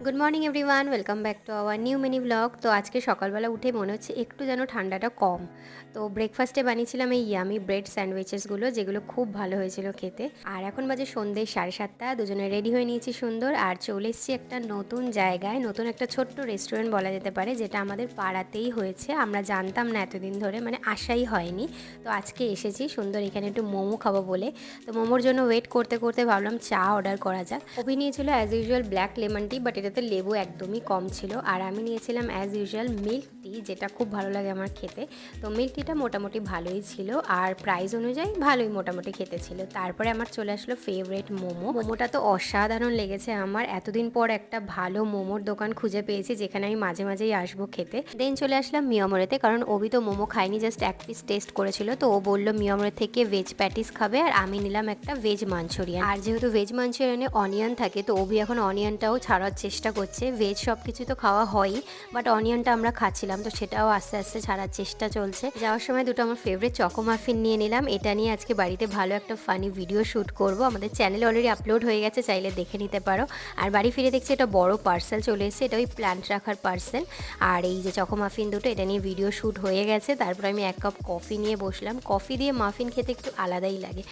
Good morning everyone, welcome back to our new mini blog. তো আজকে সকালবেলা উঠে মনে হচ্ছে একটু যেন ঠান্ডাটা কম। তো ব্রেকফাস্টে বানিয়েছিলাম এই ইয়ামি ব্রেড স্যান্ডউইচেসগুলো, যেগুলো খুব ভালো হয়েছিল খেতে। আর এখন বাজে সন্ধ্যে 7:30, দুজনে রেডি হয়ে নিয়েছি সুন্দর, আর চলে এসেছি একটা নতুন জায়গায়, নতুন একটা ছোট্ট রেস্টুরেন্ট বলা যেতে পারে, যেটা আমাদের পাড়াতেই হয়েছে। আমরা জানতাম না এতদিন ধরে, মানে আশাই হয়নি। তো আজকে এসেছি সুন্দর, এখানে একটু মোমো খাবো বলে। তো মোমোর জন্য ওয়েট করতে করতে ভাবলাম চা অর্ডার করা যাক। অভি নিয়েছিল as usual black lemon tea, but এটাতে লেবু একদমই কম ছিল। আর আমি নিয়েছিলাম অ্যাজ ইউজুয়াল মিল্ক টি, যেটা খুব ভালো লাগে আমার খেতে। তো মিল্ক টিটা মোটামুটি ভালোই ছিল, আর প্রাইস অনুযায়ী ভালোই মোটামুটি খেতে ছিল। তারপরে আমার চলে আসলো ফেভারিট মোমো। মোমোটা তো অসাধারণ লেগেছে আমার। এতদিন পর একটা ভালো মোমোর দোকান খুঁজে পেয়েছি যেখানে আমি মাঝে মাঝেই আসবো খেতে। দেন চলে আসলাম মিয়ামোড়েতে, কারণ অভি তো মোমো খায়নি, জাস্ট এক পিস টেস্ট করেছিল। তো ও বললো মিয়ামোড়ে থেকে ভেজ প্যাটিস খাবে, আর আমি নিলাম একটা ভেজ মাঞ্চুরিয়ান। আর যেহেতু ভেজ মাঞ্চুরিয়ানে অনিয়ন থাকে, তো অভি এখন অনিয়নটাও ছাড়ার চেষ্টা করছে। ভেজ সব কিছু তো খাওয়া হয়ই, বাট অনিয়নটা আমরা খাচ্ছিলাম, তো সেটাও আস্তে আস্তে ছাড়ার চেষ্টা চলছে। যাওয়ার সময় দুটো আমার ফেভারিট চকো মাফিন নিয়ে নিলাম। এটা নিয়ে আজকে বাড়িতে ভালো একটা ফানি ভিডিও শ্যুট করব। আমাদের চ্যানেলে অলরেডি আপলোড হয়ে গেছে, চাইলে দেখে নিতে পারো। আর বাড়ি ফিরে দেখছি এটা বড় পার্সেল চলে এসেছে, এটা ওই প্ল্যান্ট রাখার পার্সেল। আর এই যে চকো মাফিন দুটো, এটা নিয়ে ভিডিও শ্যুট হয়ে গেছে। তারপর আমি 1 কাপ কফি নিয়ে বসলাম। কফি দিয়ে মাফিন খেতে একটু আলাদাই লাগে।